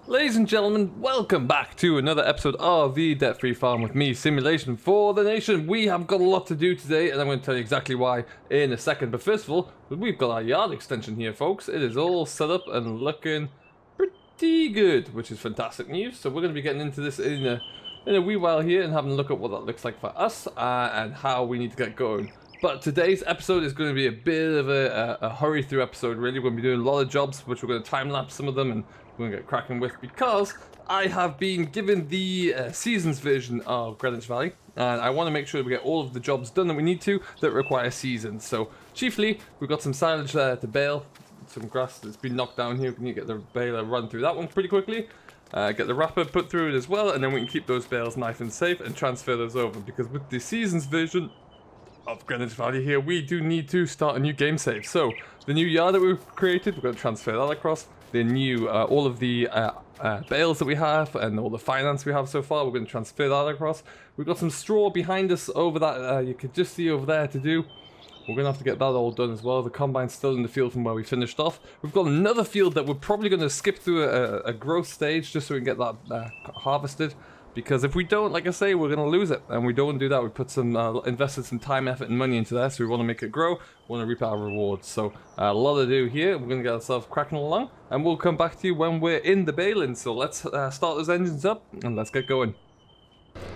Ladies and gentlemen, welcome back to another episode of the Debt-Free Farm with me, Simulation for the Nation. We have got a lot to do today, and I'm going to tell you exactly why in a second. But first of all, we've got our yard extension here, folks. It is all set up and looking pretty good, which is fantastic news. So we're going to be getting into this in a wee while here and having a look at what that looks like for us and how we need to get going. But today's episode is going to be a bit of a hurry through episode, really. We're going to be doing a lot of jobs, which we're going to time lapse some of them, and we're going to get cracking with, because I have been given the seasons version of Greenwich Valley, and I want to make sure that we get all of the jobs done that we need to that require seasons. So chiefly, we've got some silage to bale, some grass that's been knocked down here. We need to get the baler run through that one pretty quickly. Get the wrapper put through it as well, and then we can keep those bales nice and safe and transfer those over, because with the seasons version of Greenwich Valley here, we do need to start a new game save. So the new yard that we've created, we're going to transfer that across. The new, all of the bales that we have and all the finance we have so far, we're going to transfer that across. We've got some straw behind us over that, you could just see over there to do. We're going to have to get that all done as well. The combine's still in the field from where we finished off. We've got another field that we're probably going to skip through a growth stage just so we can get that harvested. Because if we don't, like I say, we're going to lose it. And we don't want to do that. We put some, invested some time, effort, and money into there. So we want to make it grow. We want to reap our rewards. So a lot to do here. We're going to get ourselves cracking along. And we'll come back to you when we're in the baling. So let's start those engines up and let's get going.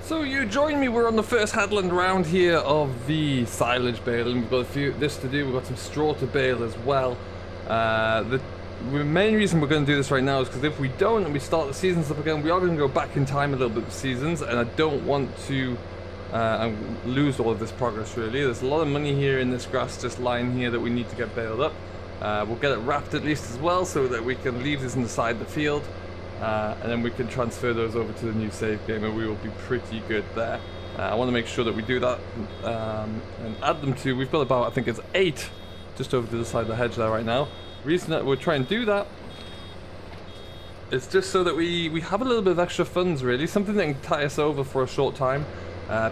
So you join me. We're on the first headland round here of the silage baling. We've got a few this to do. We've got some straw to bale as well. The main reason we're going to do this right now is because if we don't and we start the seasons up again, we are going to go back in time a little bit with seasons, and I don't want to lose all of this progress, really. There's a lot of money here in this grass just lying here that we need to get baled up. We'll get it wrapped at least as well so that we can leave this inside the field, and then we can transfer those over to the new save game, and we will be pretty good there. I want to make sure that we do that and add them to, we've got about, I think it's 8 just over to the side of the hedge there right now. Reason that we're trying to do that is just so that we have a little bit of extra funds, really, something that can tie us over for a short time,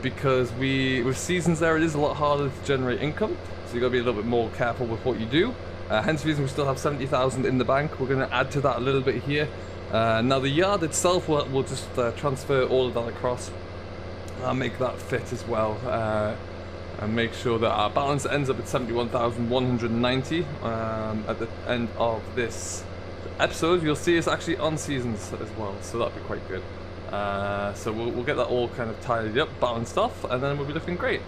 because with seasons there, it is a lot harder to generate income, so you got to be a little bit more careful with what you do. Hence the reason we still have 70,000 in the bank. We're going to add to that a little bit here. Now the yard itself, we'll just transfer all of that across. I'll make that fit as well. And make sure that our balance ends up at 71,190 at the end of this episode. You'll see us actually on seasons as well, so that'll be quite good. So we'll get that all kind of tidied up, balanced off, and then we'll be looking great.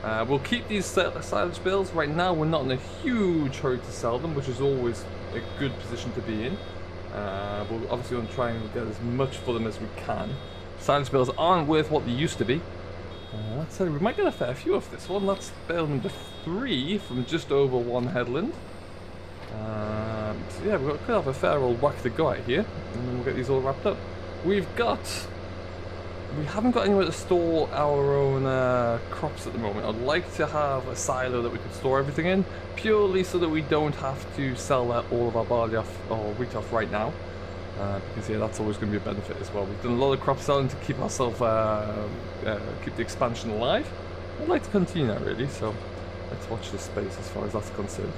We'll keep these silage bales. Right now we're not in a huge hurry to sell them, which is always a good position to be in. We'll obviously want to try and get as much for them as we can. Silage bales aren't worth what they used to be. Let's say we might get a fair few of this one. That's bale number 3 from just over 1 headland. So yeah, could have a fair old whack to go at here, and then we'll get these all wrapped up. We haven't got anywhere to store our own crops at the moment. I'd like to have a silo that we could store everything in, purely so that we don't have to sell all of our barley off or wheat off right now. Because yeah, that's always going to be a benefit as well. We've done a lot of crop selling to keep ourselves, keep the expansion alive. I'd like to continue that, really, so let's watch this space as far as that's concerned.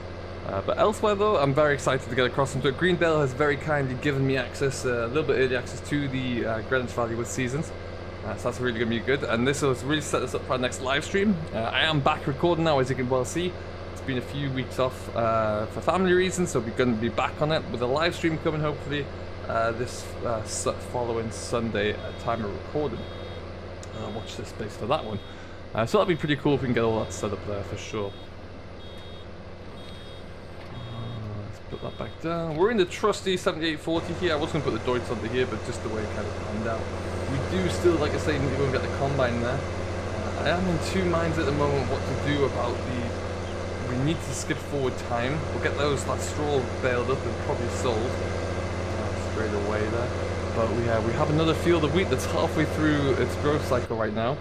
But elsewhere though, I'm very excited to get across into it. Greenbell has very kindly given me access, a little bit early access to the Greenwich Valley with seasons. So that's really going to be good, and this has really set us up for our next live stream. I am back recording now, as you can well see. It's been a few weeks off for family reasons, so we're going to be back on it with a live stream coming hopefully this following Sunday at time of recording. Watch this space for that one. So that'll be pretty cool if we can get all that set up there for sure. Let's put that back down. We're in the trusty 7840 here. I was going to put the Deutz under here, but just the way it kind of panned out. We do still, like I say, need to go and get the combine there. I am in two minds at the moment what to do about we need to skip forward time. We'll get that straw baled up and probably sold straight away there. But we have another field of wheat that's halfway through its growth cycle right now.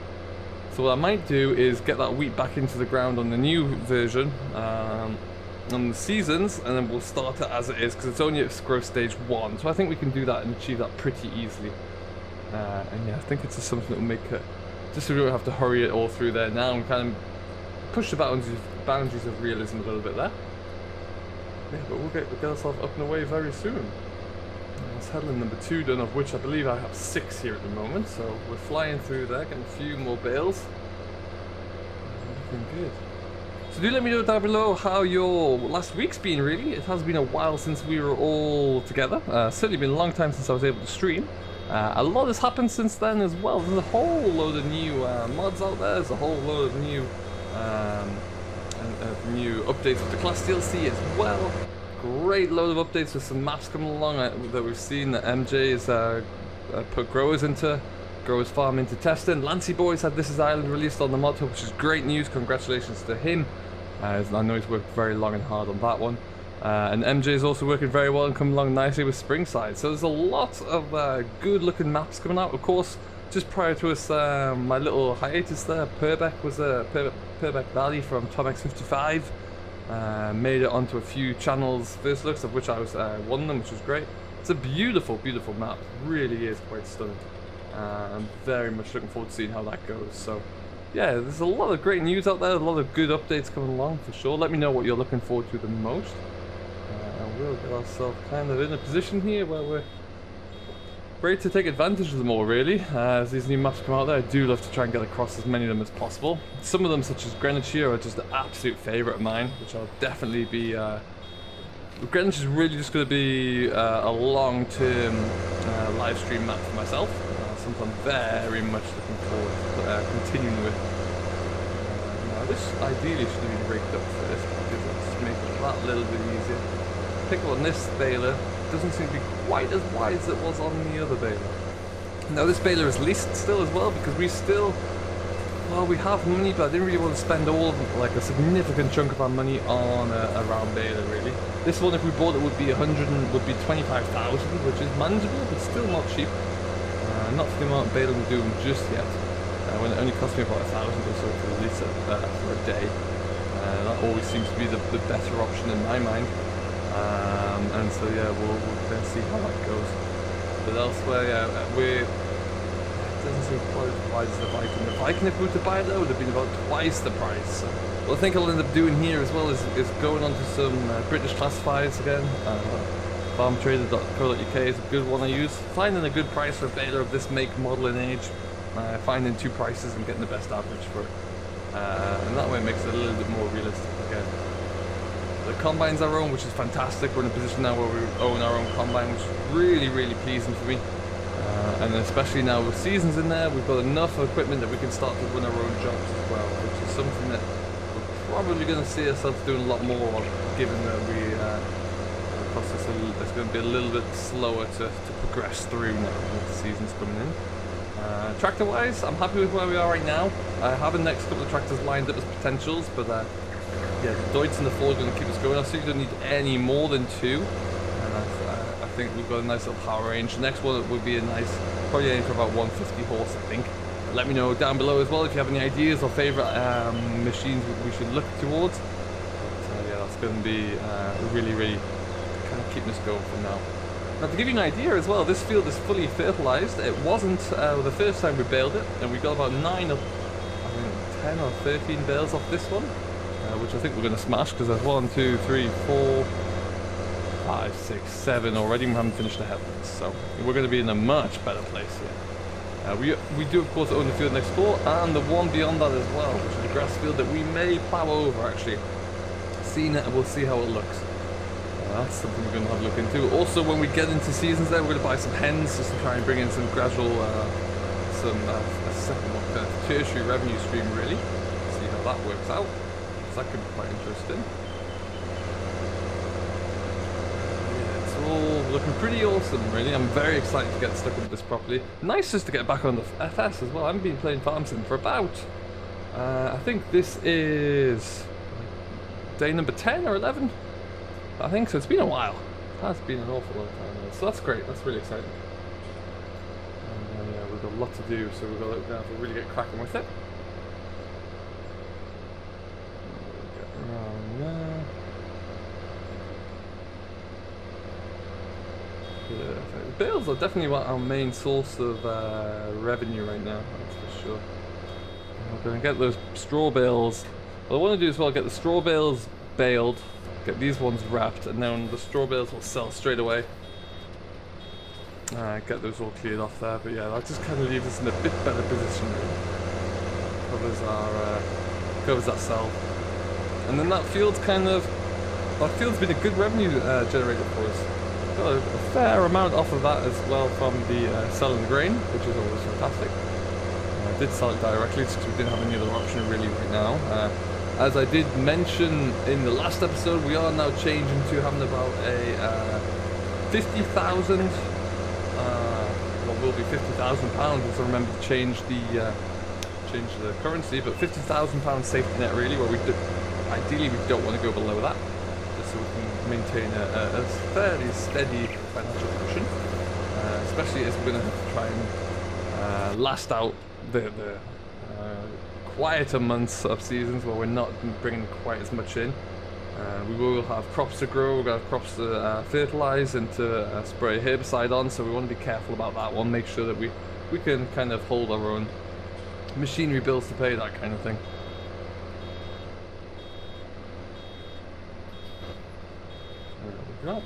So what I might do is get that wheat back into the ground on the new version, on the seasons, and then we'll start it as it is, because it's only at growth stage 1. So I think we can do that and achieve that pretty easily. And yeah, I think it's just something that will make it, just so we don't have to hurry it all through there now and kind of push the boundaries of realism a little bit there. Yeah, but we'll get ourselves up and away very soon. settling number 2 done, of which I believe I have 6 here at the moment. So we're flying through there, getting a few more bales. Looking good. So do let me know down below how your last week's been, really. It has been a while since we were all together. Certainly been a long time since I was able to stream. A lot has happened since then as well. There's a whole load of new mods out there. There's a whole load of new updates with the class DLC as well. Great load of updates with some maps coming along that we've seen that MJ has put Growers Farm into testing. Lancey Boys had This Is Ireland released on the mod hub, which is great news. Congratulations to him. I know he's worked very long and hard on that one. And MJ is also working very well and coming along nicely with Springside. So there's a lot of good looking maps coming out. Of course, just prior to us, my little hiatus there, Purbeck Valley from TomX55. Made it onto a few channels first looks, of which I was one of them, which was great. It's a beautiful, beautiful map. It really is quite stunning. I'm very much looking forward to seeing how that goes. So yeah, there's a lot of great news out there, a lot of good updates coming along for sure. Let me know what you're looking forward to the most. And we'll get ourselves kind of in a position here where we're ready to take advantage of them all, really. As these new maps come out there, I do love to try and get across as many of them as possible. Some of them, such as Greenwich here, are just an absolute favourite of mine, which I'll definitely be... Greenwich is really just going to be a long-term live stream map for myself. Something I'm very much looking forward to continuing with. Now this ideally should have been rigged up for this, because it'll just make it that little bit easier. Pick up on this baler. Doesn't seem to be quite as wide as it was on the other baler. Now this baler is leased still as well, because we still, well, we have money, but I didn't really want to spend all of, like, a significant chunk of our money on a round baler, really. This one, if we bought it, would be 25,000, which is manageable, but still not cheap. Not for the amount of baler we're doing just yet. When it only cost me about 1,000 or so to release it for a day. That always seems to be the better option in my mind. And so yeah, we'll then see how that goes. But elsewhere, yeah, it doesn't seem quite as wide as the Viking. The Viking, if we were to buy it, though, would have been about twice the price. So what I think I'll end up doing here as well is going on to some British classifieds again. Farmtrader.co.uk is a good one I use. Finding a good price for a baler of this make, model and age. Finding 2 prices and getting the best average for it. And that way it makes it a little bit more realistic again. The combine's our own, which is fantastic. We're in a position now where we own our own combine, which is really, really pleasing for me. And especially now with seasons in there, we've got enough equipment that we can start to run our own jobs as well, which is something that we're probably going to see ourselves doing a lot more of, given that it's going to be a little bit slower to progress through now with the seasons coming in. Tractor wise, I'm happy with where we are right now. I have the next couple of tractors lined up as potentials, but yeah, the Deutz and the Ford are going to keep us going. I certainly don't need any more than 2, and I think we've got a nice little power range. The next one would be a nice, probably aiming for about 150 horse, I think. But let me know down below as well if you have any ideas or favourite machines we should look towards. But yeah, that's going to be really, really kind of keeping us going for now. Now, to give you an idea as well, this field is fully fertilised. It wasn't the first time we baled it, and we got about 10 or 13 bales off this one, which I think we're going to smash, because there's 1, 2, 3, 4, 5, 6, 7 already. We haven't finished the headlands, so we're going to be in a much better place here. We do, of course, own the field next door, and the one beyond that as well, which is a grass field that we may plough over, actually. Seeing it, and we'll see how it looks. That's something we're going to have a look into. Also, when we get into seasons there, we're going to buy some hens just to try and bring in some gradual, a second tertiary revenue stream, really. See how that works out. So that could be quite interesting. Yeah, it's all looking pretty awesome, really. I'm very excited to get stuck into this properly. Nice just to get back on the FS as well. I haven't been playing Farm Sim for about, I think this is day number 10 or 11. I think so. It's been a while. It has been an awful long time now. So that's great. That's really exciting. And yeah, we've got a lot to do, so we've got to really get cracking with it. Get around there. Yeah, the bales are definitely our main source of revenue right now. That's for sure. And we're going to get those straw bales. What I want to do as well, get the straw bales baled. Get these ones wrapped, and then the straw bales will sell straight away. get those all cleared off there. But yeah, that just kind of leaves us in a bit better position. Really. Covers that cell, and then that field's been a good revenue generator for us. Got a fair amount off of that as well from the sell and grain, which is always fantastic. I did sell it directly because we didn't have any other option really right now. As I did mention in the last episode, we are now changing to having about a 50,000, what will be £50,000, as I remember to change the currency, but £50,000 safety net really, where ideally we don't want to go below that, just so we can maintain a fairly steady financial position, especially as we're going to have to try and last out the quieter months of seasons where we're not bringing quite as much in. We will have crops to grow, we're going to have crops to fertilise and to spray herbicide on, so we want to be careful about that one, make sure that we can kind of hold our own machinery bills to pay, that kind of thing. There we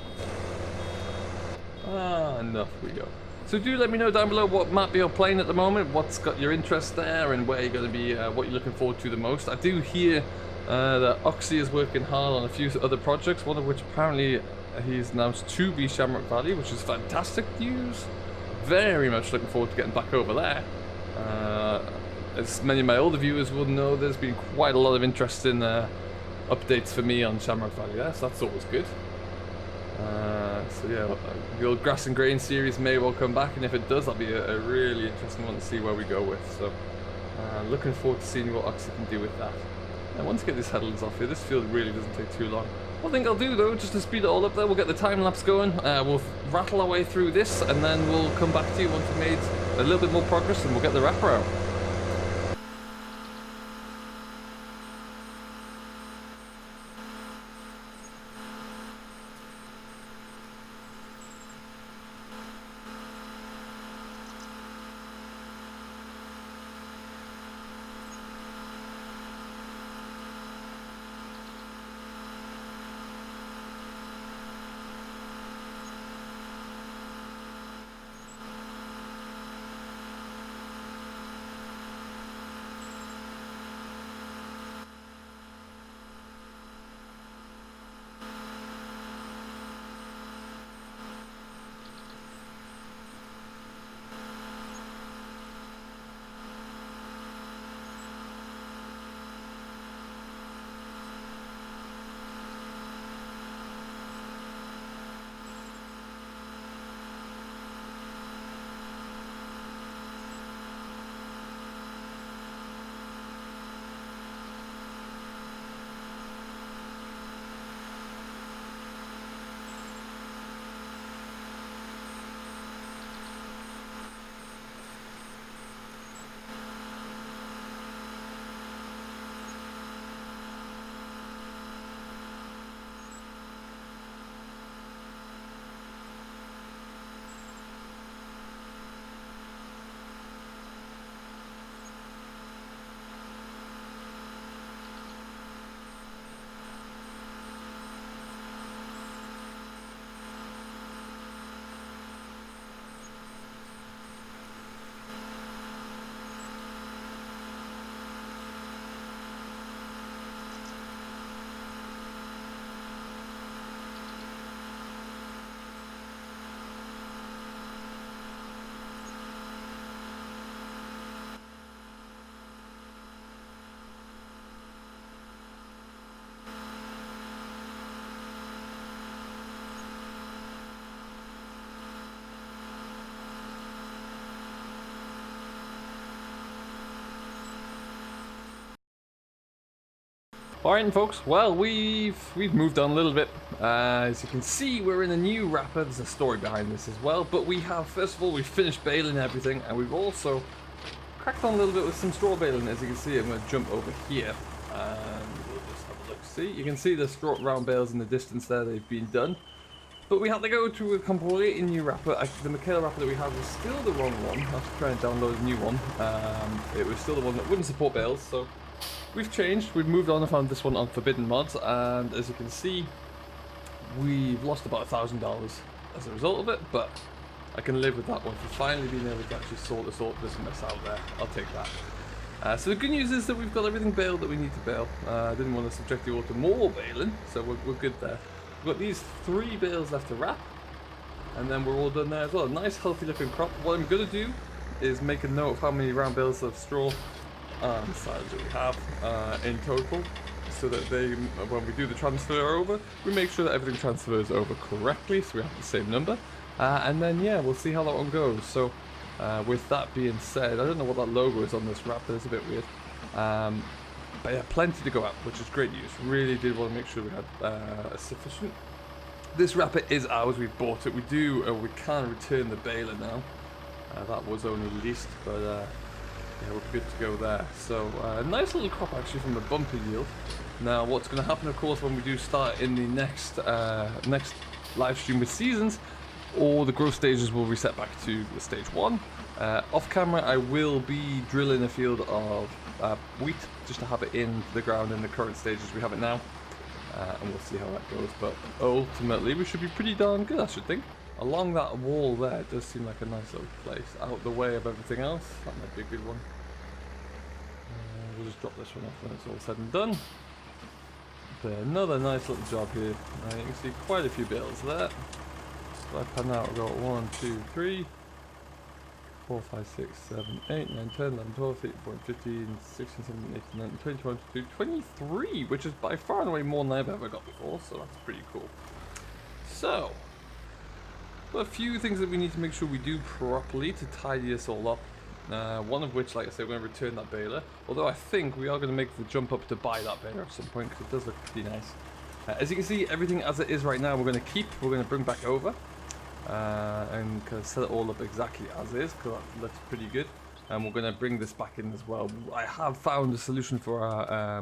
go. And off we go. So do let me know down below what map you're playing at the moment, what's got your interest there, and where you're going to be, what you're looking forward to the most. I do hear that Oxy is working hard on a few other projects, one of which apparently he's announced to be Shamrock Valley, which is fantastic news. Very much looking forward to getting back over there. As many of my older viewers will know, there's been quite a lot of interesting updates for me on Shamrock Valley there, so that's always good. So yeah, the old grass and grain series may well come back, and if it does, that'll be a really interesting one to see where we go with. So looking forward to seeing what Oxy can do with that. And once we get these headlands off here, this field really doesn't take too long. One thing I'll do though, just to speed it all up there, we'll get the time lapse going, we'll rattle our way through this, and then we'll come back to you once we've made a little bit more progress, and we'll get the wrapper out. Alright folks, well we've moved on a little bit. As you can see, we're in a new wrapper. There's a story behind this as well, but we have, first of all, we've finished baling everything, and we've also cracked on a little bit with some straw baling. As you can see, I'm going to jump over here and we'll just have a look. See, you can see the straw round bales in the distance there, they've been done. But we had to go to a completely new wrapper. The Mikhail wrapper that we had was still the wrong one. I have to try and download a new one. It was still the one that wouldn't support bales, so we've changed. We've moved on and found this one on Forbidden Mods, and as you can see, we've lost about $1,000 as a result of it, but I can live with that one for finally being able to actually sort this mess out there. I'll take that. So the good news is that we've got everything baled that we need to bale. I didn't want to subject you all to more baling, so we're good there. We've got these 3 bales left to wrap, and then we're all done there as well. Nice healthy looking crop. What I'm going to do is make a note of how many round bales of straw and silage that we have in total, so that when we do the transfer over, we make sure that everything transfers over correctly, so we have the same number. And then yeah, we'll see how that one goes. So with that being said, I don't know what that logo is on this wrap, but it's a bit weird. But yeah, plenty to go up, which is great news. Really did want to make sure we had sufficient. This wrapper is ours, we bought it. We can return the baler now. That was only leased, but yeah, we're good to go there. So nice little crop actually from the bumper yield. Now what's going to happen, of course, when we do start in the next live stream with seasons, all the growth stages will reset back to the stage 1. Off camera, I will be drilling a field of wheat just to have it in the ground in the current stages we have it now, and we'll see how that goes. But ultimately, we should be pretty darn good, I should think. Along that wall there, it does seem like a nice little place, out the way of everything else. That might be a good one. We'll just drop this one off when it's all said and done. But another nice little job here. You can see quite a few bales there. So I pan out, I've got 1, 2, 3, 4, 5, 6, 7, 8, 9, 10, 11, 12, 13, 14, 15, 16, 17, 18, 19, 20, 21, 22, 23, which is by far and away more than I've ever got before, so that's pretty cool. So, a few things that we need to make sure we do properly to tidy this all up. One of which, like I said, we're going to return that baler, although I think we are going to make the jump up to buy that baler at some point, because it does look pretty nice. As you can see, everything as it is right now we're going to keep, we're going to bring back over. And set it all up exactly as is, because that looks pretty good. And we're going to bring this back in as well. I have found a solution for our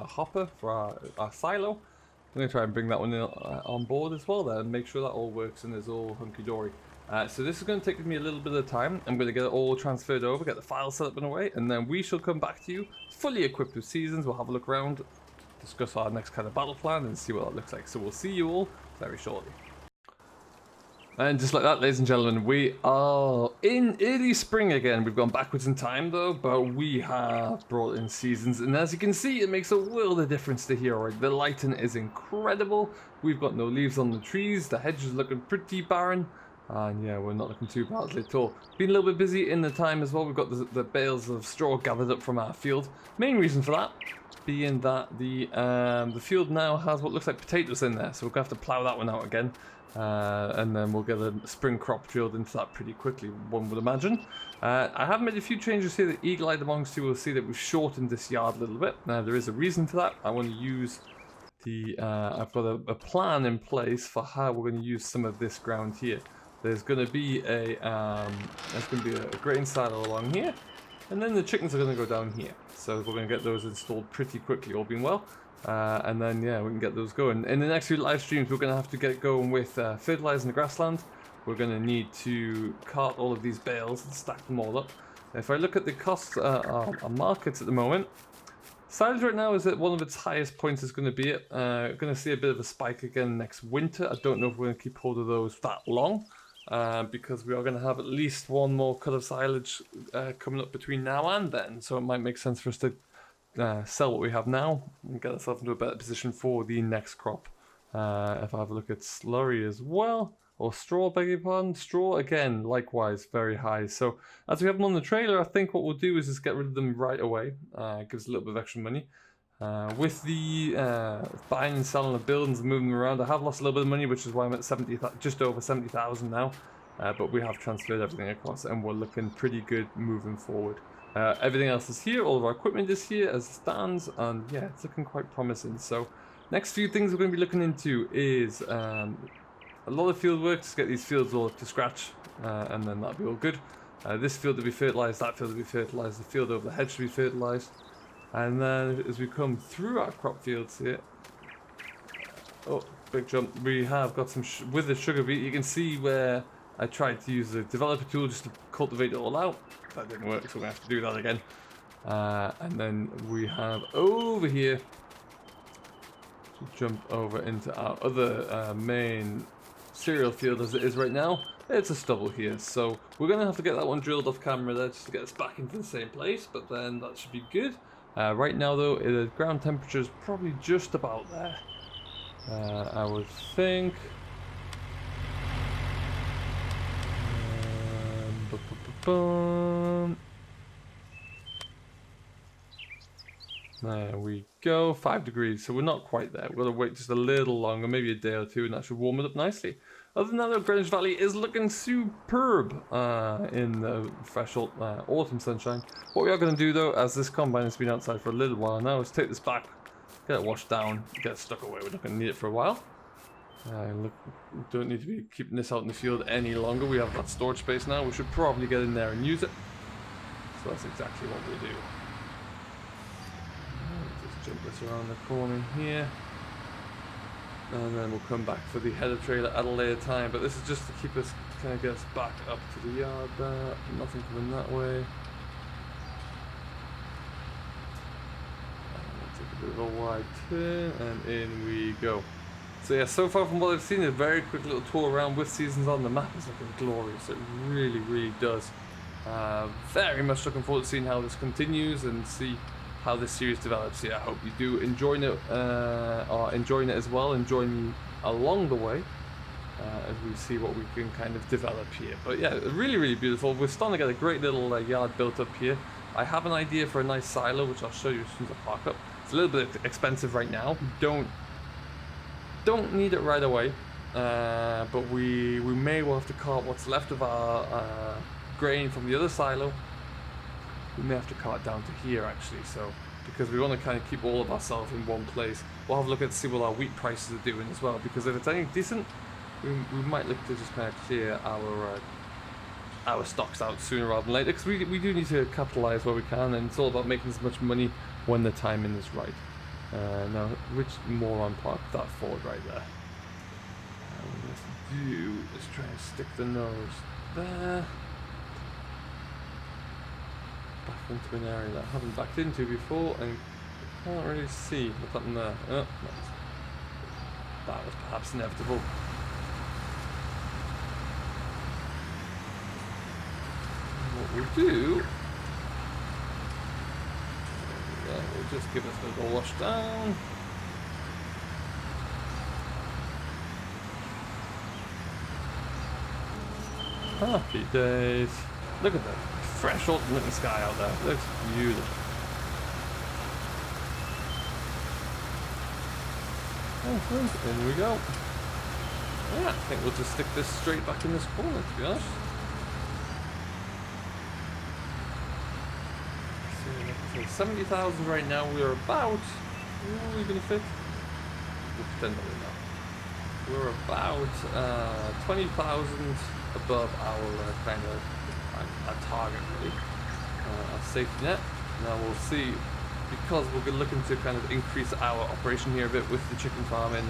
hopper, for our silo. I'm going to try and bring that one in, on board as well there, and make sure that all works and is all hunky-dory. So this is going to take me a little bit of time. I'm going to get it all transferred over, get the file set up in a way, and then we shall come back to you fully equipped with seasons. We'll have a look around, discuss our next kind of battle plan, and see what that looks like. So we'll see you all very shortly. And just like that, ladies and gentlemen, we are in early spring again. We've gone backwards in time though, but we have brought in seasons. And as you can see, it makes a world of difference to here already. The lighting is incredible. We've got no leaves on the trees. The hedge is looking pretty barren. And yeah, we're not looking too badly at all. Been a little bit busy in the time as well. We've got the bales of straw gathered up from our field. Main reason for that being that the field now has what looks like potatoes in there. So we're going to have to plough that one out again. And then we'll get a spring crop drilled into that pretty quickly, one would imagine. I have made a few changes here. The eagle-eyed amongst you will see that we've shortened this yard a little bit. Now there is a reason for that. I want to use the I've got a plan in place for how we're going to use some of this ground here. There's going to be a grain silo along here, and then the chickens are going to go down here. So we're going to get those installed pretty quickly, all being well. And then yeah, we can get those going. In the next few live streams, we're going to have to get going with fertilizing the grassland. We're going to need to cart all of these bales and stack them all up. If I look at the costs on markets at the moment, silage right now is at one of its highest points. Is going to be it. Going to see a bit of a spike again next winter. I don't know if we're going to keep hold of those that long. Because we are going to have at least one more cut of silage coming up between now and then. So it might make sense for us to sell what we have now and get ourselves into a better position for the next crop. If I have a look at slurry as well, or straw, beg your pardon, straw again, likewise very high. So as we have them on the trailer, I think what we'll do is just get rid of them right away. Gives a little bit of extra money. With the buying and selling of buildings and moving them around, I have lost a little bit of money, which is why I'm at just over 70,000 now. But we have transferred everything across, and we're looking pretty good moving forward. Everything else is here, all of our equipment is here as it stands, and yeah, it's looking quite promising. So next few things we're going to be looking into is a lot of field work to get these fields all up to scratch, and then that'll be all good. This field to be fertilized, that field to be fertilized, the field over the hedge to be fertilized. And then as we come through our crop fields here, oh, big jump, we have got some, with the sugar beet, you can see where I tried to use the developer tool just to cultivate it all out. That didn't work, so we're going to have to do that again. And then we have over here, to jump over into our other main cereal field as it is right now, it's a stubble here. So we're going to have to get that one drilled off camera there just to get us back into the same place, but then that should be good. Right now though, the ground temperature is probably just about there. I would think. There we go, 5 degrees, so we're not quite there. We're going to wait just a little longer, maybe a day or two, and that should warm it up nicely. Other than that, though, Greenwich Valley is looking superb in the fresh autumn sunshine. What we are going to do, though, as this combine has been outside for a little while now, is take this back, get it washed down, get it stuck away. We're not going to need it for a while. Look, we don't need to be keeping this out in the field any longer. We have that storage space now. We should probably get in there and use it. So that's exactly what we'll do. Just jump this around the corner here. And then we'll come back for the header trailer at a later time. But this is just to keep us, kind of get us back up to the yard there. Nothing coming that way. And we'll take a bit of a wide turn and in we go. So yeah, so far from what I've seen, a very quick little tour around with seasons on. The map is looking glorious. It really, really does. Very much looking forward to seeing how this continues and see how this series develops. Yeah, I hope you do enjoy it, are enjoying it as well, and join me along the way as we see what we can kind of develop here. But yeah, really, really beautiful. We're starting to get a great little yard built up here. I have an idea for a nice silo, which I'll show you as soon as I park up. It's a little bit expensive right now. Don't need it right away, but we may well have to cart what's left of our grain from the other silo. We may have to cart down to here actually, so because we want to kind of keep all of ourselves in one place. We'll have a look at see what our wheat prices are doing as well, because if it's any decent, we might look to just kind of clear our stocks out sooner rather than later, because we do need to capitalize where we can, and it's all about making as much money when the timing is right. Now, which moron parked that Ford right there? Let's do, let's try and stick the nose there. Back into an area that I haven't backed into before and can't really see what's happened there. Oh, that was perhaps inevitable. What we'll do, we'll just give us a little wash down. Happy days. Look at that fresh autumn looking sky out there. It looks beautiful. Oh, in we go. Yeah, I think we'll just stick this straight back in this corner, to be honest. So 70,000 right now. We're about. Are we gonna fit? We'll pretend that we're not. We're about 20,000 above our kind of our target, really, our safety net. Now we'll see, because we're looking to kind of increase our operation here a bit with the chicken farming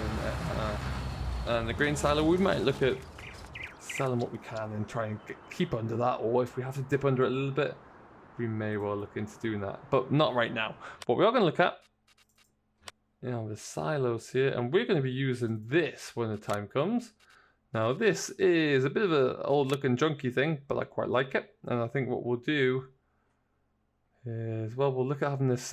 and the grain silo. We might look at selling what we can and try and keep under that, or if we have to dip under it a little bit, we may well look into doing that, but not right now. What we are going to look at, you know, the silos here, and we're going to be using this when the time comes. Now this is a bit of an old looking junky thing, but I quite like it. And I think what we'll do is, well, we'll look at having this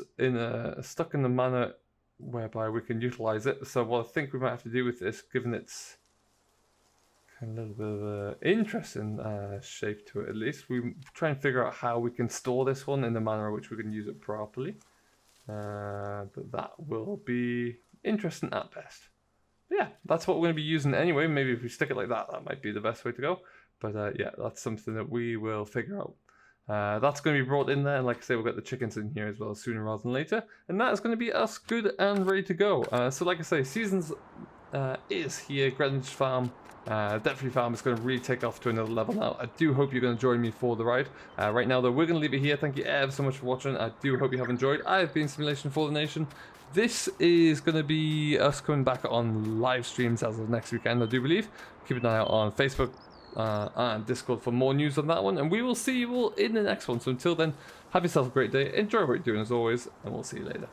stuck in the manner whereby we can utilize it. So what I think we might have to do with this, given its kind of a little bit of an interesting shape to it at least, we try and figure out how we can store this one in the manner in which we can use it properly. But that will be interesting at best. Yeah, that's what we're going to be using anyway. Maybe if we stick it like that, that might be the best way to go. But yeah, that's something that we will figure out. That's going to be brought in there, and like I say, we'll get the chickens in here as well sooner rather than later. And that is going to be us good and ready to go. So like I say, seasons is here. Greenwich Farm, Debt-Free Farm is going to really take off to another level now. I do hope you're going to join me for the ride. Right now though, we're going to leave it here. Thank you ever so much for watching. I do hope you have enjoyed. I've been Simulation for the Nation. This is going to be us coming back on live streams as of next weekend, I do believe. Keep an eye out on Facebook and Discord for more news on that one. And we will see you all in the next one. So until then, have yourself a great day. Enjoy what you're doing as always. And we'll see you later.